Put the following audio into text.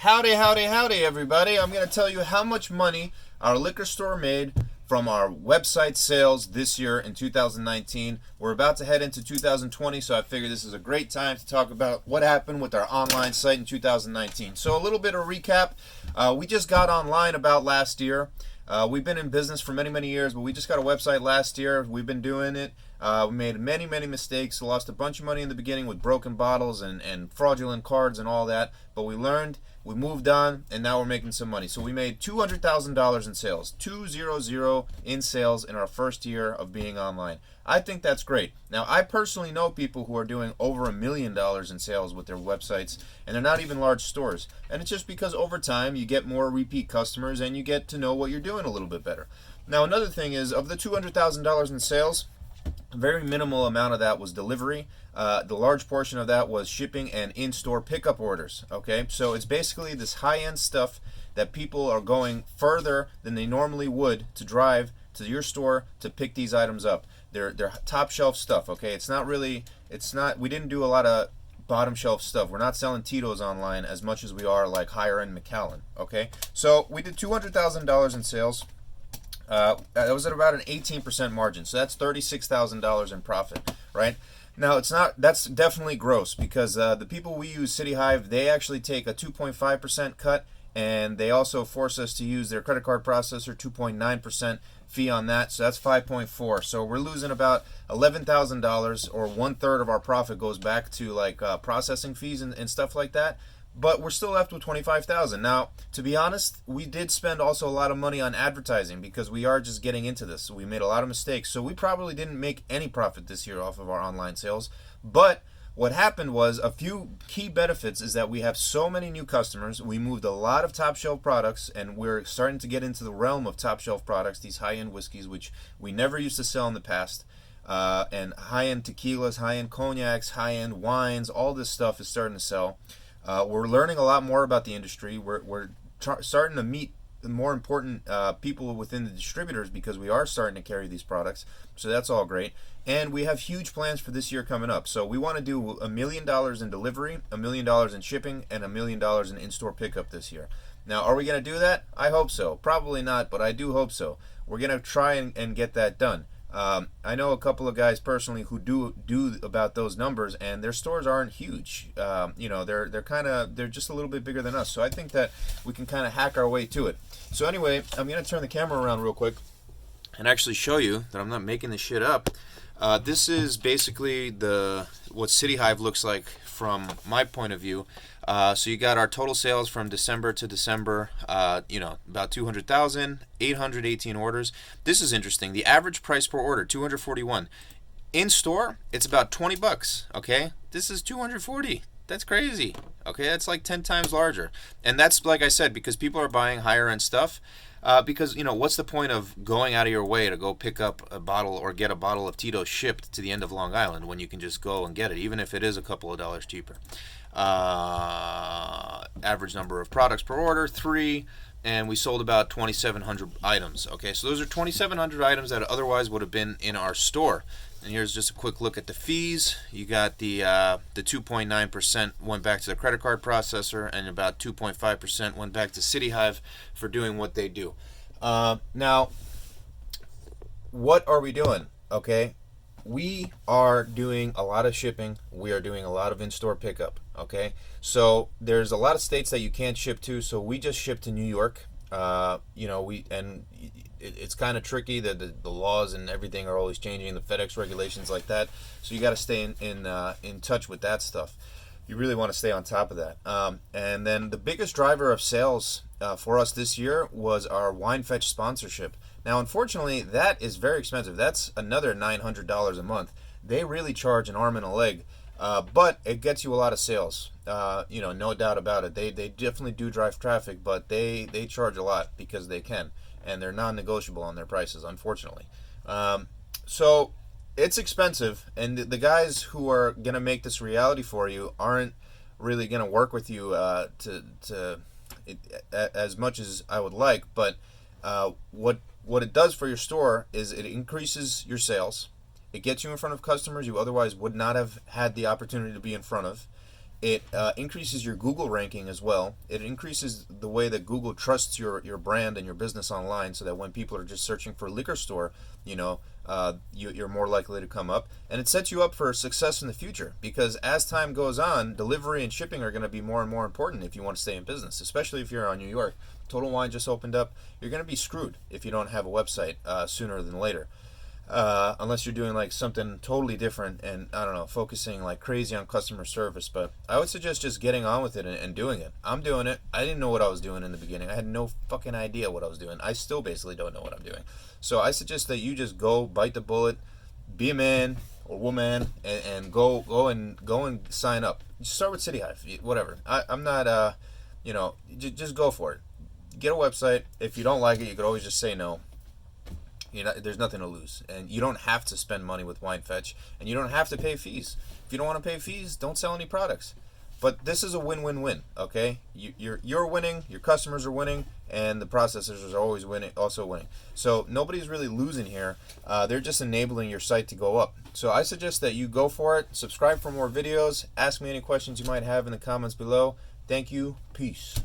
Howdy, howdy, howdy, everybody. I'm going to tell you how much money our liquor store made from our website sales this year in 2019. We're about to head into 2020, so I figured this is a great time to talk about what happened with our online site in 2019. So a little bit of recap. We just got online about last year. We've been in business for many, many years, but we just got a website last year. We've been doing it. We made many, many mistakes. Lost a bunch of money in the beginning with broken bottles and fraudulent cards and all that. But we learned, we moved on, and now we're making some money. So we made $200,000 in sales, 200 in sales in our first year of being online. I think that's great. Now, I personally know people who are doing over $1 million in sales with their websites, and they're not even large stores. And it's just because over time you get more repeat customers and you get to know what you're doing a little bit better. Now, another thing is, of the $200,000 in sales, a very minimal amount of that was delivery. The large portion of that was shipping and in-store pickup orders. Okay, so it's basically this high-end stuff that people are going further than they normally would to drive to your store to pick these items up. They're top shelf stuff. Okay, we didn't do a lot of bottom shelf stuff. We're not selling Tito's online as much as we are like higher end Macallan. Okay, so we did $200,000 in sales. That was at about an 18% margin, so that's $36,000 in profit, right? Now, that's definitely gross, because the people we use, City Hive, they actually take a 2.5% cut, and they also force us to use their credit card processor, 2.9% fee on that, so that's 5.4. So we're losing about $11,000, or 1/3 of our profit goes back to like processing fees and stuff like that. But we're still left with $25,000. Now, to be honest, we did spend also a lot of money on advertising because we are just getting into this. So we made a lot of mistakes. So we probably didn't make any profit this year off of our online sales. But what happened was, a few key benefits is that we have so many new customers. We moved a lot of top shelf products, and we're starting to get into the realm of top shelf products, these high-end whiskeys, which we never used to sell in the past. And high-end tequilas, high-end cognacs, high-end wines, all this stuff is starting to sell. We're learning a lot more about the industry. We're starting to meet the more important people within the distributors, because we are starting to carry these products. So that's all great. And we have huge plans for this year coming up. So we want to do $1 million in delivery, $1 million in shipping, and $1 million in in-store pickup this year. Now, are we going to do that? I hope so. Probably not, but I do hope so. We're going to try and get that done. I know a couple of guys personally who do about those numbers, and their stores aren't huge. They're just a little bit bigger than us. So I think that we can kind of hack our way to it. So anyway, I'm going to turn the camera around real quick and actually show you that I'm not making this shit up. This is basically what City Hive looks like from my point of view. So you got our total sales from December to December, about 200,000, 818 orders. This is interesting. The average price per order, 241. In store, it's about $20, okay? This is 240. That's crazy. Okay, that's like 10 times larger. And that's, like I said, because people are buying higher end stuff. Because, what's the point of going out of your way to go pick up a bottle or get a bottle of Tito's shipped to the end of Long Island when you can just go and get it, even if it is a couple of dollars cheaper? Average number of products per order, 3, and we sold about 2,700 items. Okay, so those are 2,700 items that otherwise would have been in our store. And here's just a quick look at the fees. You got the 2.9% went back to the credit card processor, and about 2.5% went back to City Hive for doing what they do. Now, what are we doing? Okay, we are doing a lot of shipping. We are doing a lot of in-store pickup. Okay, so there's a lot of states that you can't ship to, so we just ship to New York. It's kind of tricky. The laws and everything are always changing, the FedEx regulations like that. So you got to stay in touch with that stuff. You really want to stay on top of that. And then the biggest driver of sales for us this year was our Wine Fetch sponsorship. Now, unfortunately, that is very expensive. That's another $900 a month. They really charge an arm and a leg, but it gets you a lot of sales. No doubt about it. They definitely do drive traffic, but they charge a lot because they can. And they're non-negotiable on their prices, unfortunately. So it's expensive, and the guys who are going to make this reality for you aren't really going to work with you as much as I would like. But what it does for your store is it increases your sales. It gets you in front of customers you otherwise would not have had the opportunity to be in front of. It increases your Google ranking as well. It increases the way that Google trusts your brand and your business online, so that when people are just searching for a liquor store, you know, you're more likely to come up. And it sets you up for success in the future, because as time goes on, delivery and shipping are going to be more and more important if you want to stay in business, especially if you're on New York. Total Wine just opened up. You're going to be screwed if you don't have a website sooner than later. Unless you're doing like something totally different and, I don't know, focusing like crazy on customer service. But I would suggest just getting on with it and doing it. I'm doing it. I didn't know what I was doing in the beginning. I had no fucking idea what I was doing. I still basically don't know what I'm doing. So I suggest that you just go bite the bullet, be a man or woman, and go and sign up. Start with City Hive, whatever. I'm not just go for it. Get a website. If you don't like it, you could always just say no. There's nothing to lose, and you don't have to spend money with WineFetch, and you don't have to pay fees. If you don't want to pay fees, don't sell any products. But this is a win-win-win. Okay, you're winning, your customers are winning, and the processors are always winning, also winning. So nobody's really losing here. They're just enabling your site to go up. So I suggest that you go for it. Subscribe for more videos. Ask me any questions you might have in the comments below. Thank you. Peace.